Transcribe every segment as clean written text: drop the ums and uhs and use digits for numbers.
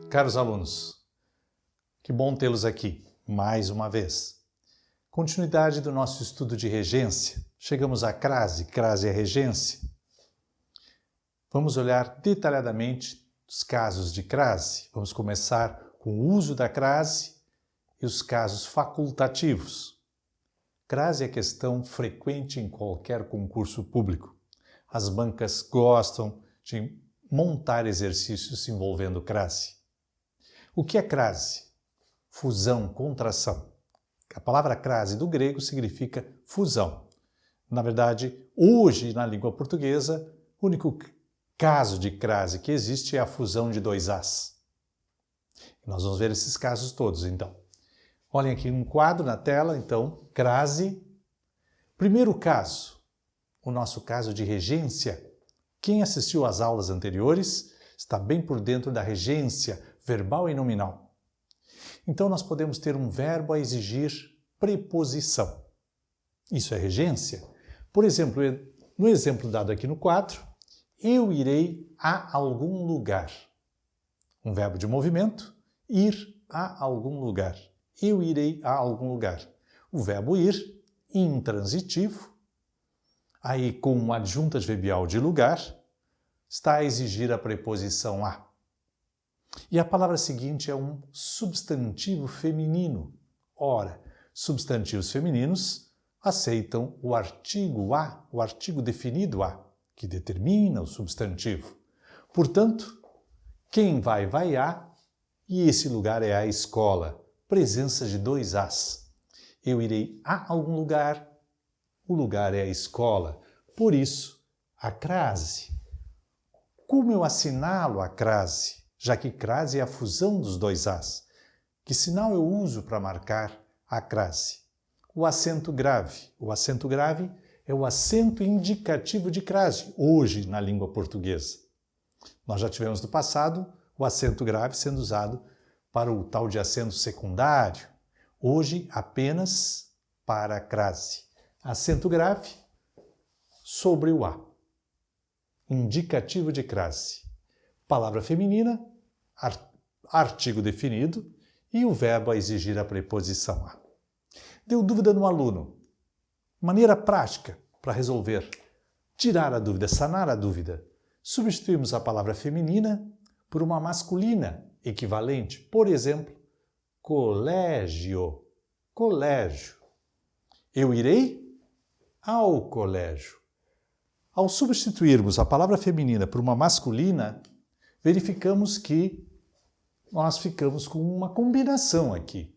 Caros alunos, que bom tê-los aqui, mais uma vez. Continuidade do nosso estudo de regência. Chegamos à crase, crase é regência. Vamos olhar detalhadamente os casos de crase. Vamos começar com o uso da crase e os casos facultativos. Crase é questão frequente em qualquer concurso público. As bancas gostam de montar exercícios envolvendo crase. O que é crase? Fusão, contração. A palavra crase do grego significa fusão. Na verdade, hoje na língua portuguesa, o único caso de crase que existe é a fusão de dois As. Nós vamos ver esses casos todos, então. Olhem aqui um quadro na tela, então, crase. Primeiro caso, o nosso caso de regência. Quem assistiu às aulas anteriores está bem por dentro da regência verbal e nominal. Então, nós podemos ter um verbo a exigir preposição. Isso é regência. Por exemplo, no exemplo dado aqui no quadro, eu irei a algum lugar. Um verbo de movimento, ir a algum lugar. Eu irei a algum lugar. O verbo ir, intransitivo, aí com uma adjunta adverbial de lugar, está a exigir a preposição a. E a palavra seguinte é um substantivo feminino. Ora, substantivos femininos aceitam o artigo a, o artigo definido a, que determina o substantivo. Portanto, quem vai, vai a, e esse lugar é a escola. Presença de dois as. Eu irei a algum lugar, o lugar é a escola. Por isso, a crase. Como eu assinalo a crase? Já que crase é a fusão dos dois as. Que sinal eu uso para marcar a crase? O acento grave. O acento grave é o acento indicativo de crase, hoje na língua portuguesa. Nós já tivemos no passado o acento grave sendo usado para o tal de acento secundário. Hoje apenas para a crase. Acento grave sobre o A. Indicativo de crase. Palavra feminina, artigo definido e o verbo a exigir a preposição a. Deu dúvida no aluno? Maneira prática para resolver, tirar a dúvida, sanar a dúvida. Substituímos a palavra feminina por uma masculina equivalente. Por exemplo, colégio. Colégio. Eu irei ao colégio. Ao substituirmos a palavra feminina por uma masculina, verificamos que nós ficamos com uma combinação aqui.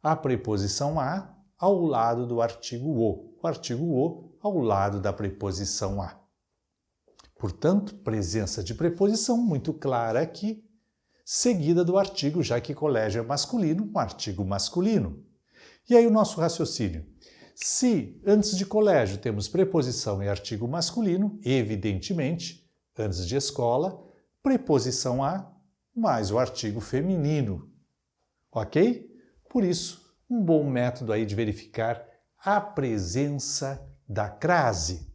A preposição a ao lado do artigo o artigo o ao lado da preposição a. Portanto, presença de preposição muito clara aqui, seguida do artigo, já que colégio é masculino, um artigo masculino. E aí o nosso raciocínio. Se antes de colégio temos preposição e artigo masculino, evidentemente, antes de escola, preposição a mais o artigo feminino. Ok? Por isso, um bom método aí de verificar a presença da crase.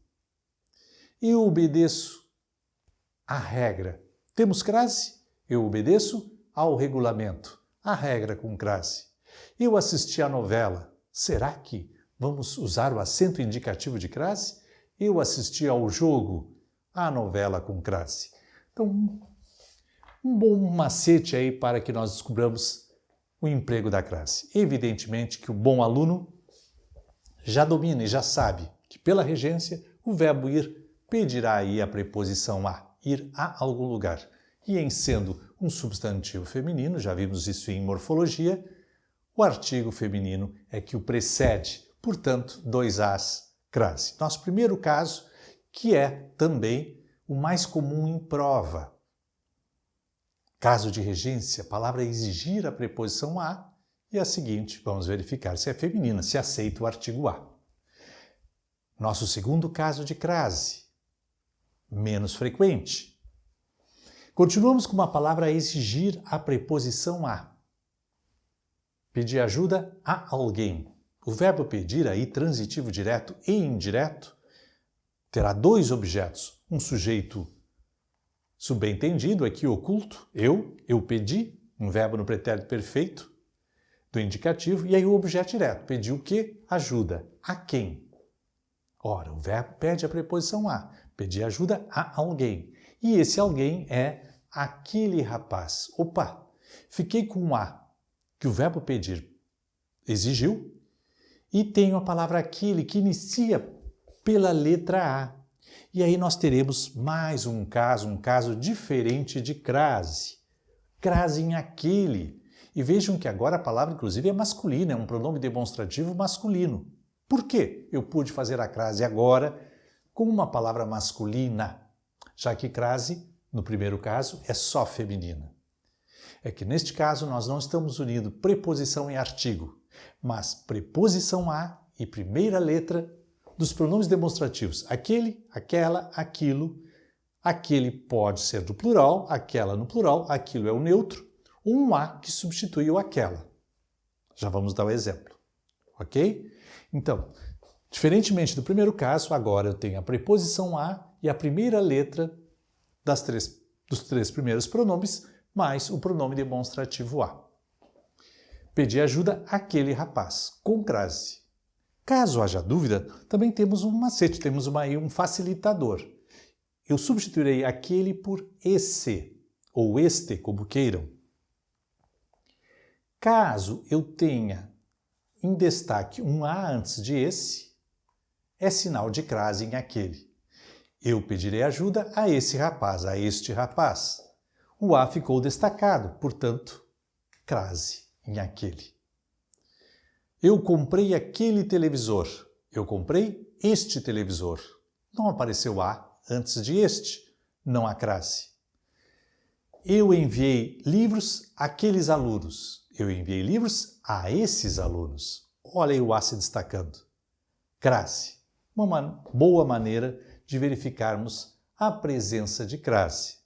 Eu obedeço à regra. Temos crase? Eu obedeço ao regulamento. A regra com crase. Eu assisti à novela. Será que vamos usar o acento indicativo de crase? Eu assisti ao jogo, à novela com crase. Então, um bom macete aí para que nós descobramos o emprego da crase. Evidentemente que o bom aluno já domina e já sabe que pela regência o verbo ir pedirá aí a preposição a, ir a algum lugar. E em sendo um substantivo feminino, já vimos isso em morfologia, o artigo feminino é que o precede, portanto, dois as, crase. Nosso primeiro caso, que é também o mais comum em prova. Caso de regência, a palavra exigir a preposição a e a seguinte, vamos verificar se é feminina, se aceita o artigo a. Nosso segundo caso de crase, menos frequente. Continuamos com uma palavra a exigir a preposição a. Pedir ajuda a alguém. O verbo pedir aí, transitivo direto e indireto, terá dois objetos. Um sujeito subentendido aqui oculto, eu pedi, um verbo no pretérito perfeito do indicativo, e aí o objeto direto pediu o quê? Ajuda. A quem? Ora, o verbo pede a preposição a, pedir ajuda a alguém. E esse alguém é aquele rapaz. Opa, fiquei com um a, que o verbo pedir exigiu, e tenho a palavra aquele, que inicia pela letra A. E aí nós teremos mais um caso diferente de crase. Crase em aquele. E vejam que agora a palavra, inclusive, é masculina, é um pronome demonstrativo masculino. Por que eu pude fazer a crase agora com uma palavra masculina? Já que crase, no primeiro caso, é só feminina. É que neste caso nós não estamos unindo preposição e artigo, mas preposição a e primeira letra dos pronomes demonstrativos. Aquele, aquela, aquilo. Aquele pode ser do plural, aquela no plural, aquilo é o neutro. Um a que substitui o aquela. Já vamos dar o exemplo, ok? Então, diferentemente do primeiro caso, agora eu tenho a preposição a e a primeira letra dos três primeiros pronomes, mais o pronome demonstrativo a. Pedi ajuda àquele rapaz, com crase. Caso haja dúvida, também temos um macete, temos um facilitador. Eu substituirei aquele por esse, ou este, como queiram. Caso eu tenha em destaque um a antes de esse, é sinal de crase em aquele. Eu pedirei ajuda a esse rapaz, a este rapaz. O a ficou destacado, portanto, crase em aquele. Eu comprei aquele televisor. Eu comprei este televisor. Não apareceu a antes de este, não há crase. Eu enviei livros àqueles alunos. Eu enviei livros a esses alunos. Olha aí o a se destacando. Crase. Uma boa maneira de verificarmos a presença de crase.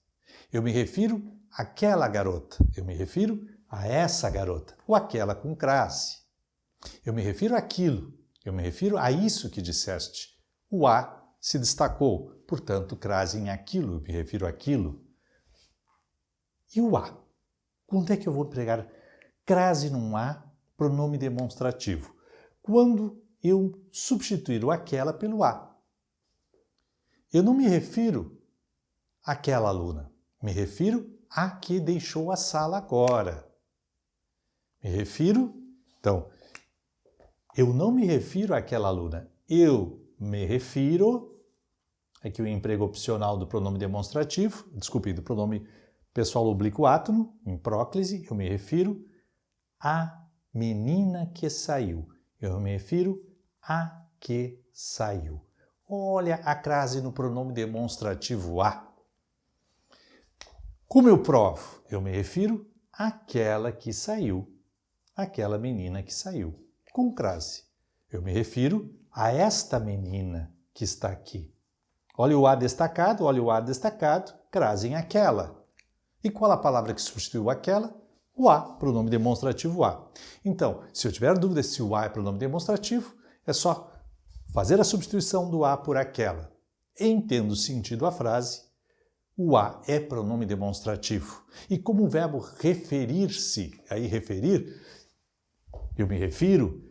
Eu me refiro àquela garota. Eu me refiro a essa garota. Ou aquela com crase. Eu me refiro àquilo. Eu me refiro a isso que disseste. O a se destacou. Portanto, crase em aquilo. Eu me refiro àquilo. E o a? Quando é que eu vou empregar crase num a, pronome demonstrativo? Quando eu substituir o aquela pelo a. Eu não me refiro àquela aluna. Me refiro a que deixou a sala agora. Me refiro... Então, eu não me refiro àquela aluna. Eu me refiro... Aqui o emprego opcional do pronome demonstrativo, do pronome pessoal oblíquo átono, em próclise, eu me refiro à menina que saiu. Eu me refiro a que saiu. Olha a crase no pronome demonstrativo a. Como eu provo? Eu me refiro àquela que saiu. Aquela menina que saiu. Com crase. Eu me refiro a esta menina que está aqui. Olha o a destacado, crase em aquela. E qual a palavra que substituiu aquela? O a, pronome demonstrativo a. Então, se eu tiver dúvida se o a é pronome demonstrativo, é só fazer a substituição do a por aquela. Entendo o sentido da frase, o a é pronome demonstrativo. E como o verbo referir-se, aí referir, eu me refiro,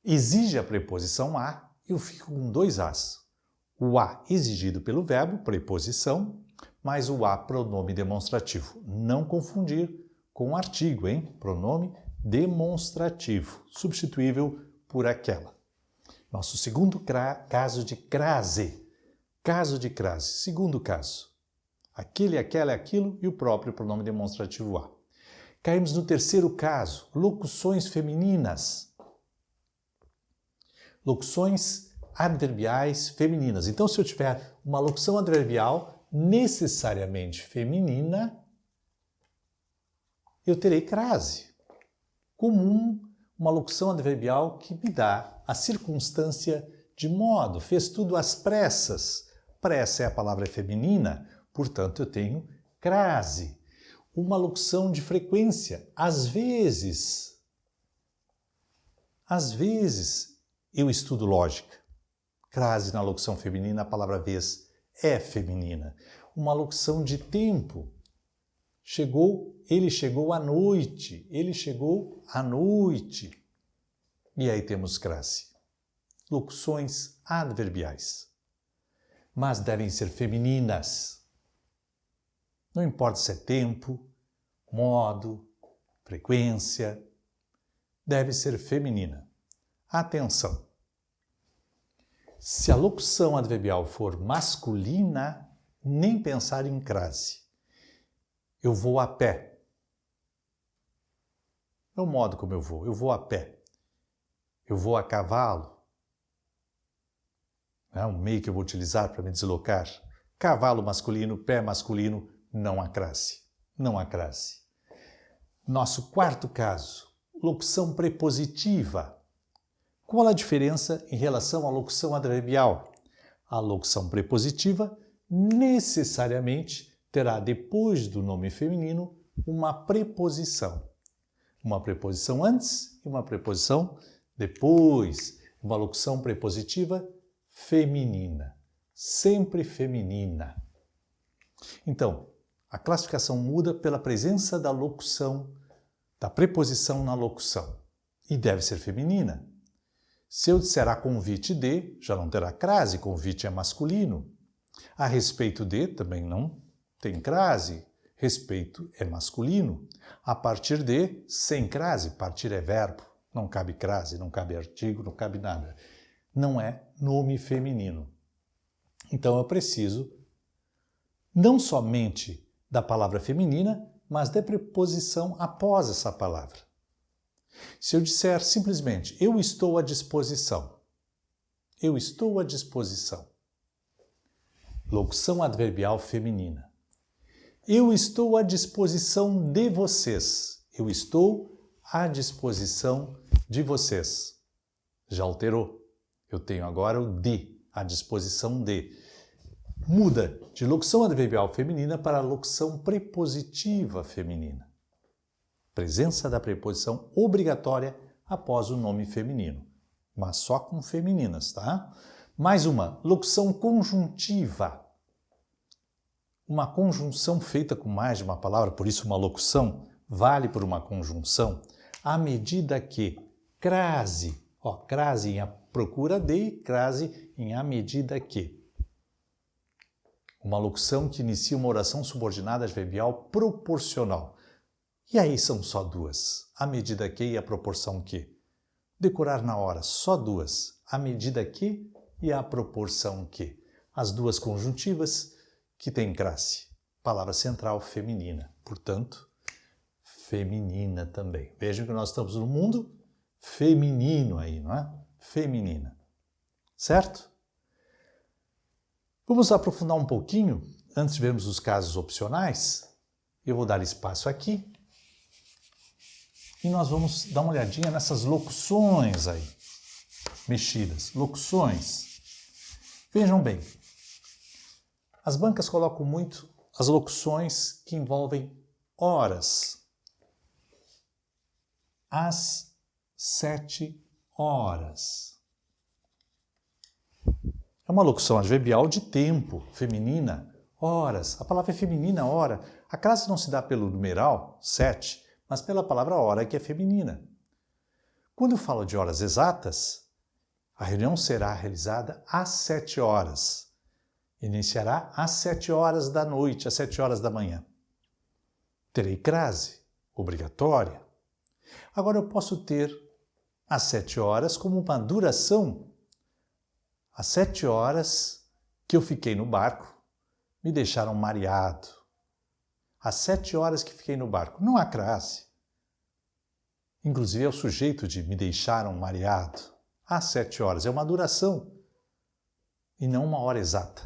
exige a preposição a, eu fico com dois as. O a exigido pelo verbo, preposição, mais o a, pronome demonstrativo. Não confundir com artigo, hein? Pronome demonstrativo, substituível por aquela. Nosso segundo caso de crase. Caso de crase. Segundo caso. Aquele, aquela, aquilo e o próprio pronome demonstrativo a. Caímos no terceiro caso. Locuções femininas. Locuções adverbiais femininas. Então, se eu tiver uma locução adverbial necessariamente feminina, eu terei crase. Comum, uma locução adverbial que me dá a circunstância de modo, fez tudo às pressas. Pressa é a palavra feminina, portanto eu tenho crase. Uma locução de frequência, às vezes. Às vezes eu estudo lógica. Crase na locução feminina, a palavra vez é feminina. Uma locução de tempo. Ele chegou à noite. Ele chegou à noite. E aí temos crase. Locuções adverbiais. Mas devem ser femininas. Não importa se é tempo, modo, frequência, deve ser feminina. Atenção! Se a locução adverbial for masculina, nem pensar em crase. Eu vou a pé. É o modo como eu vou a pé. Eu vou a cavalo. É um meio que eu vou utilizar para me deslocar. Cavalo masculino, pé masculino, não há crase. Não há crase. Nosso quarto caso, locução prepositiva. Qual a diferença em relação à locução adverbial? A locução prepositiva necessariamente terá depois do nome feminino uma preposição. Uma preposição antes e uma preposição depois. Uma locução prepositiva feminina. Sempre feminina. Então, a classificação muda pela presença da locução, da preposição na locução. E deve ser feminina. Se eu disser a convite de, já não terá crase, convite é masculino. A respeito de, também não tem crase, respeito é masculino. A partir de, sem crase, partir é verbo, não cabe crase, não cabe artigo, não cabe nada. Não é nome feminino. Então eu preciso não somente da palavra feminina, mas da preposição após essa palavra. Se eu disser simplesmente, eu estou à disposição. Eu estou à disposição. Locução adverbial feminina. Eu estou à disposição de vocês. Eu estou à disposição de vocês. Já alterou. Eu tenho agora o de, à disposição de. Muda de locução adverbial feminina para locução prepositiva feminina. Presença da preposição obrigatória após o nome feminino, mas só com femininas, tá? Mais uma, locução conjuntiva. Uma conjunção feita com mais de uma palavra, por isso uma locução vale por uma conjunção, à medida que crase, crase em a procura de, crase em à medida que. Uma locução que inicia uma oração subordinada adverbial proporcional. E aí são só duas, a medida que e a proporção que. Decorar na hora, só duas, a medida que e a proporção que. As duas conjuntivas que têm crase. Palavra central feminina, portanto, feminina também. Vejam que nós estamos no mundo feminino aí, não é? Feminina. Certo? Vamos aprofundar um pouquinho, antes de vermos os casos opcionais. Eu vou dar espaço aqui. E nós vamos dar uma olhadinha nessas locuções aí, mexidas. Locuções. Vejam bem, as bancas colocam muito as locuções que envolvem horas. Às 7 horas. É uma locução adverbial de tempo, feminina, horas. A palavra é feminina, hora. A crase não se dá pelo numeral, 7, mas pela palavra hora, que é feminina. Quando eu falo de horas exatas, a reunião será realizada às 7 horas. Iniciará às 7 horas da noite, às 7 horas da manhã. Terei crase, obrigatória. Agora eu posso ter às 7 horas como uma duração. Às 7 horas que eu fiquei no barco, me deixaram mareado. Às 7 horas que fiquei no barco, não há crase. Inclusive é o sujeito de me deixaram mareado. Às 7 horas é uma duração e não uma hora exata.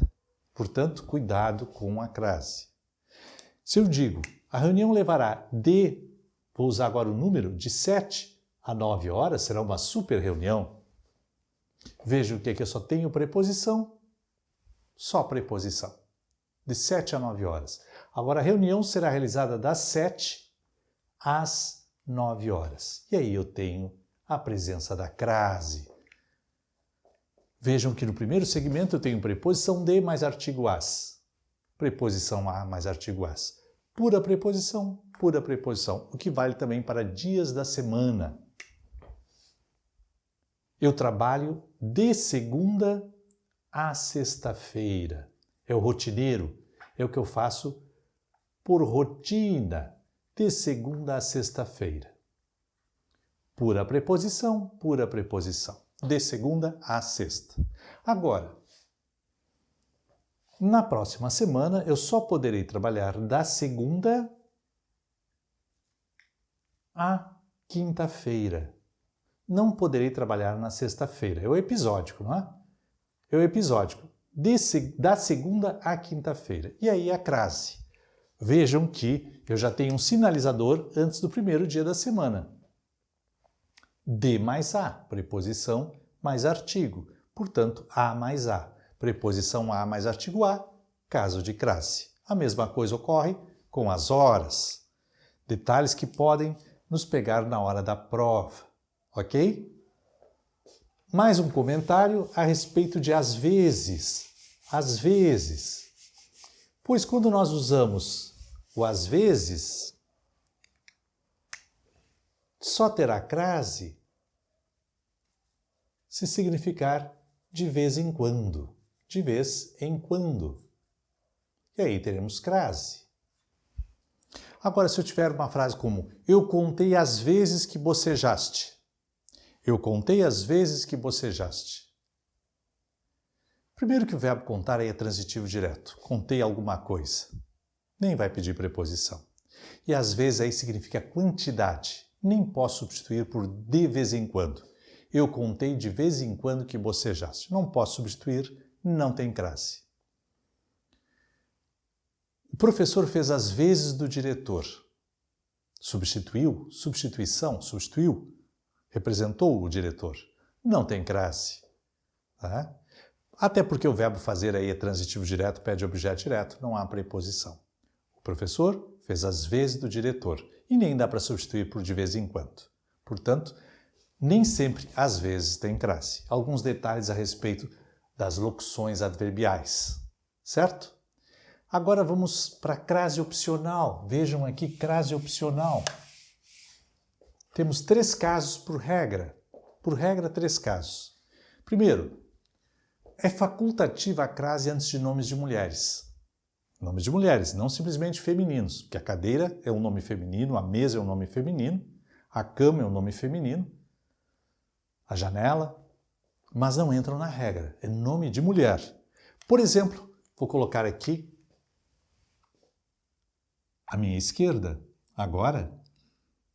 Portanto, cuidado com a crase. Se eu digo, a reunião levará vou usar agora o número, de 7 a 9 horas, será uma super reunião. Vejam que aqui eu só tenho preposição, só preposição. De 7 a 9 horas. Agora a reunião será realizada das 7 às 9 horas. E aí eu tenho a presença da crase. Vejam que no primeiro segmento eu tenho preposição de mais artigo as. Preposição a mais artigo as. Pura preposição, pura preposição. O que vale também para dias da semana. Eu trabalho de segunda a sexta-feira. É o rotineiro, é o que eu faço por rotina, de segunda a sexta-feira. Pura preposição, pura preposição. De segunda a sexta. Agora, na próxima semana, eu só poderei trabalhar da segunda à quinta-feira. Não poderei trabalhar na sexta-feira. É o episódico, não é? É o episódico. Da segunda à quinta-feira. E aí a crase. Vejam que eu já tenho um sinalizador antes do primeiro dia da semana. De mais a, preposição mais artigo. Portanto, a mais a. Preposição a mais artigo a, caso de crase. A mesma coisa ocorre com as horas. Detalhes que podem nos pegar na hora da prova. Ok? Mais um comentário a respeito de às vezes. Às vezes. Pois quando nós usamos o às vezes, só terá crase se significar de vez em quando. De vez em quando. E aí teremos crase. Agora, se eu tiver uma frase como eu contei as vezes que bocejaste. Eu contei as vezes que bocejaste. Primeiro que o verbo contar aí é transitivo direto. Contei alguma coisa. Nem vai pedir preposição. E às vezes aí significa quantidade. Nem posso substituir por de vez em quando. Eu contei de vez em quando que bocejaste. Não posso substituir, não tem crase. O professor fez as vezes do diretor. Substituiu, substituição, substituiu. Representou o diretor. Não tem crase. Tá? Até porque o verbo fazer aí é transitivo direto, pede objeto direto, não há preposição. O professor fez as vezes do diretor e nem dá para substituir por de vez em quando. Portanto, nem sempre, às vezes, tem crase. Alguns detalhes a respeito das locuções adverbiais, certo? Agora vamos para a crase opcional. Vejam aqui, crase opcional. Temos 3 casos por regra. Por regra, 3 casos. Primeiro, é facultativa a crase antes de nomes de mulheres. Nomes de mulheres, não simplesmente femininos, porque a cadeira é um nome feminino, a mesa é um nome feminino, a cama é um nome feminino, a janela, mas não entram na regra, é nome de mulher. Por exemplo, vou colocar aqui à minha esquerda, agora,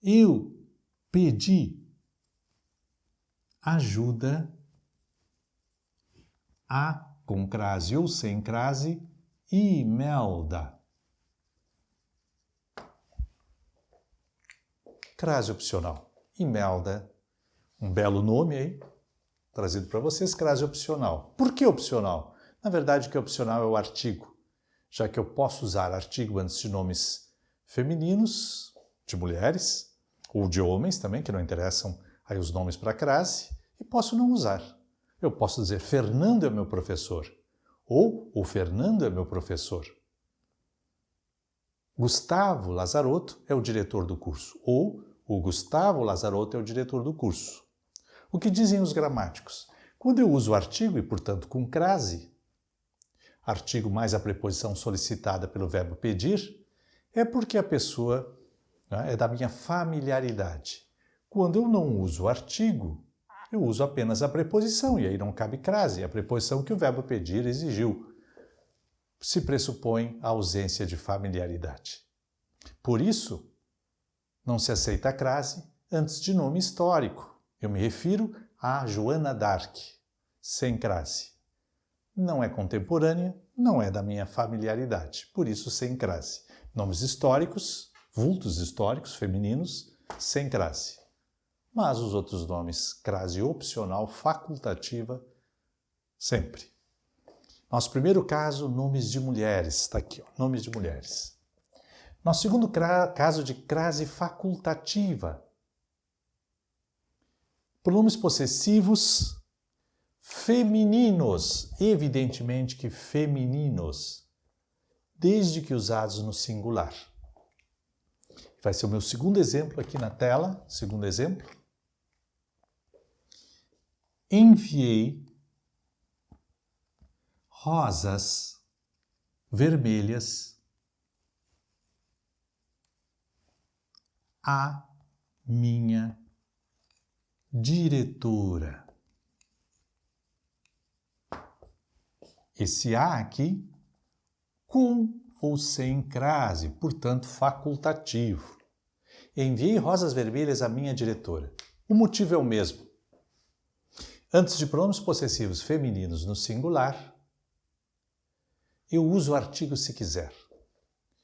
eu pedi ajuda a, com crase ou sem crase, Imelda. Crase opcional. Imelda, um belo nome aí, trazido para vocês, crase opcional. Por que opcional? Na verdade, o que é opcional é o artigo, já que eu posso usar artigo antes de nomes femininos, de mulheres, ou de homens também, que não interessam aí os nomes para crase, e posso não usar. Eu posso dizer Fernando é meu professor, ou o Fernando é meu professor. Gustavo Lazarotto é o diretor do curso, ou o Gustavo Lazarotto é o diretor do curso. O que dizem os gramáticos? Quando eu uso o artigo e, portanto, com crase, artigo mais a preposição solicitada pelo verbo pedir, é porque a pessoa, né, é da minha familiaridade. Quando eu não uso o artigo, eu uso apenas a preposição, e aí não cabe crase, é a preposição que o verbo pedir exigiu. Se pressupõe a ausência de familiaridade. Por isso, não se aceita a crase antes de nome histórico. Eu me refiro a Joana d'Arc, sem crase. Não é contemporânea, não é da minha familiaridade, por isso sem crase. Nomes históricos, vultos históricos, femininos, sem crase. Mas os outros nomes, crase opcional, facultativa, sempre. Nosso primeiro caso, nomes de mulheres. Está aqui, ó, nomes de mulheres. Nosso segundo caso de crase facultativa. Pronomes possessivos femininos. Evidentemente que femininos, desde que usados no singular. Vai ser o meu segundo exemplo aqui na tela. Segundo exemplo. Enviei rosas vermelhas à minha diretora. Esse A aqui, com ou sem crase, portanto facultativo. Enviei rosas vermelhas à minha diretora. O motivo é o mesmo. Antes de pronomes possessivos femininos no singular, eu uso o artigo se quiser.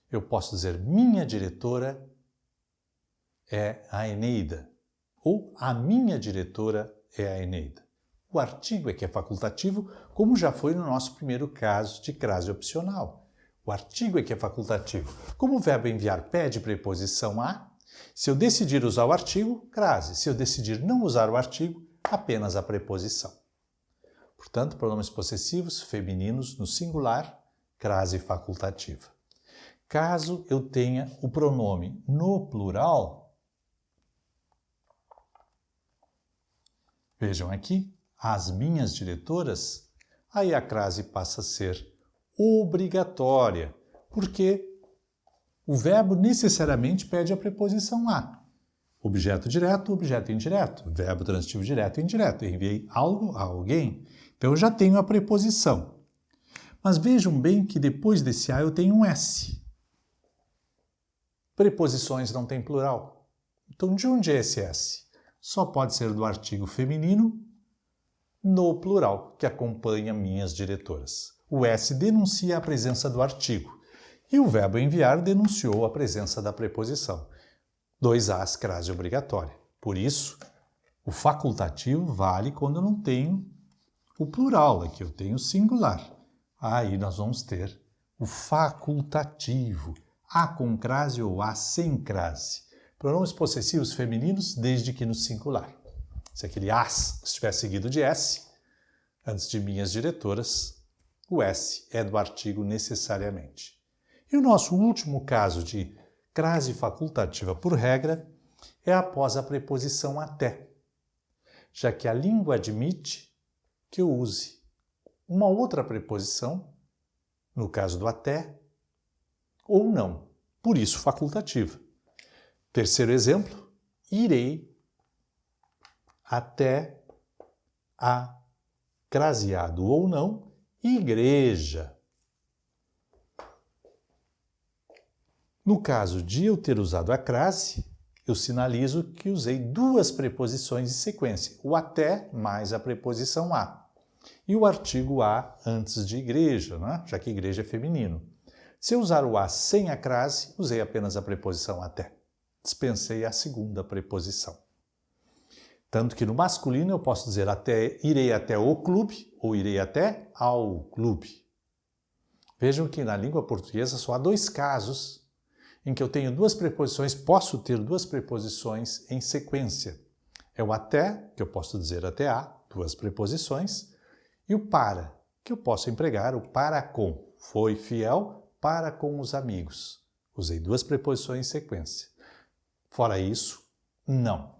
Eu posso dizer minha diretora é a Eneida, ou a minha diretora é a Eneida. O artigo é que é facultativo, como já foi no nosso primeiro caso de crase opcional. O artigo é que é facultativo. Como o verbo enviar pede preposição a, se eu decidir usar o artigo, crase. Se eu decidir não usar o artigo, apenas a preposição. Portanto, pronomes possessivos femininos no singular, crase facultativa. Caso eu tenha o pronome no plural, vejam aqui, as minhas diretoras, aí a crase passa a ser obrigatória, porque o verbo necessariamente pede a preposição a. Objeto direto, objeto indireto, verbo transitivo direto e indireto. Eu enviei algo a alguém, então eu já tenho a preposição. Mas vejam bem que depois desse a eu tenho um S. Preposições não têm plural. Então de onde é esse S? Só pode ser do artigo feminino no plural, que acompanha minhas diretoras. O S denuncia a presença do artigo e o verbo enviar denunciou a presença da preposição. 2 As, crase obrigatória. Por isso, o facultativo vale quando eu não tenho o plural, aqui eu tenho o singular. Aí nós vamos ter o facultativo, a com crase ou a sem crase. Pronomes possessivos femininos desde que no singular. Se aquele as estiver seguido de S, antes de minhas diretoras, o S é do artigo necessariamente. E o nosso último caso de crase facultativa por regra é após a preposição até, já que a língua admite que eu use uma outra preposição, no caso do até, ou não, por isso facultativa. Terceiro exemplo, irei até a, craseado ou não, igreja. No caso de eu ter usado a crase, eu sinalizo que usei duas preposições em sequência, o até mais a preposição a. E o artigo a antes de igreja, né? Já que igreja é feminino. Se eu usar o a sem a crase, usei apenas a preposição até. Dispensei a segunda preposição. Tanto que no masculino eu posso dizer irei até o clube ou irei até ao clube. Vejam que na língua portuguesa só há 2 casos em que eu tenho duas preposições, posso ter duas preposições em sequência. É o até, que eu posso dizer até a, duas preposições, e o para, que eu posso empregar o para com. Foi fiel para com os amigos. Usei duas preposições em sequência. Fora isso, não.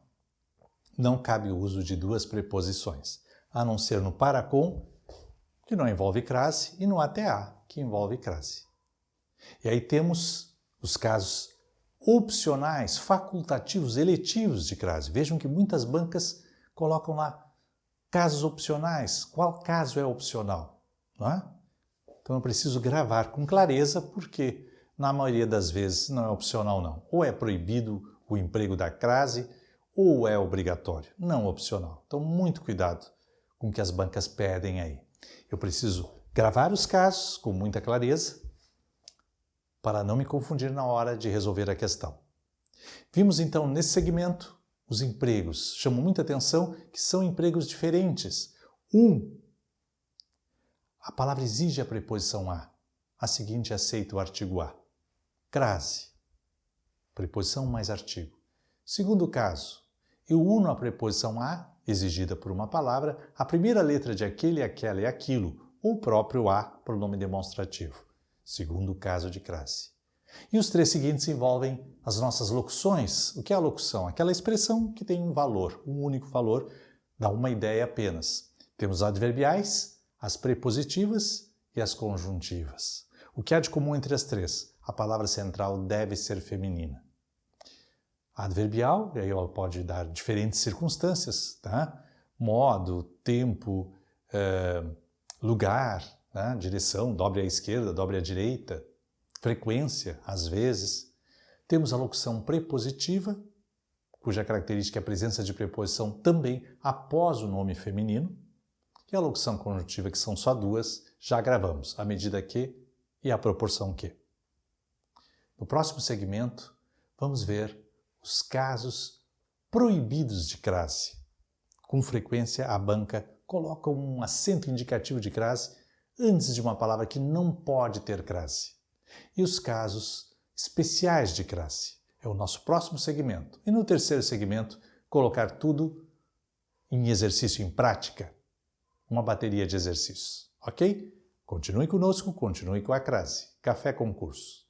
Não cabe o uso de duas preposições, a não ser no para com, que não envolve crase, e no até a, que envolve crase. E aí temos os casos opcionais, facultativos, eletivos de crase. Vejam que muitas bancas colocam lá casos opcionais. Qual caso é opcional? Não é? Então eu preciso gravar com clareza, porque na maioria das vezes não é opcional não. Ou é proibido o emprego da crase, ou é obrigatório, não opcional. Então muito cuidado com o que as bancas pedem aí. Eu preciso gravar os casos com muita clareza, para não me confundir na hora de resolver a questão. Vimos então nesse segmento os empregos. Chamam muita atenção que são empregos diferentes. A palavra exige a preposição a. A seguinte aceita o artigo a. Crase. Preposição mais artigo. Segundo caso, eu uno a preposição a, exigida por uma palavra, a primeira letra de aquele, aquela e aquilo, ou o próprio a, pronome demonstrativo. Segundo caso de crase. E os 3 seguintes envolvem as nossas locuções. O que é a locução? Aquela expressão que tem um valor, um único valor, dá uma ideia apenas. Temos adverbiais, as prepositivas e as conjuntivas. O que há de comum entre as 3? A palavra central deve ser feminina. Adverbial, e aí ela pode dar diferentes circunstâncias, tá? Modo, tempo, lugar, tá? Direção, dobre à esquerda, dobre à direita, frequência, às vezes. Temos a locução prepositiva, cuja característica é a presença de preposição também após o nome feminino, e a locução conjuntiva, que são só 2, já gravamos, a medida que e a proporção que. No próximo segmento, vamos ver os casos proibidos de crase. Com frequência, a banca coloca um acento indicativo de crase antes de uma palavra que não pode ter crase. E os casos especiais de crase. É o nosso próximo segmento. E no terceiro segmento, colocar tudo em exercício, em prática. Uma bateria de exercícios. Ok? Continue conosco, continue com a crase. Café Concurso.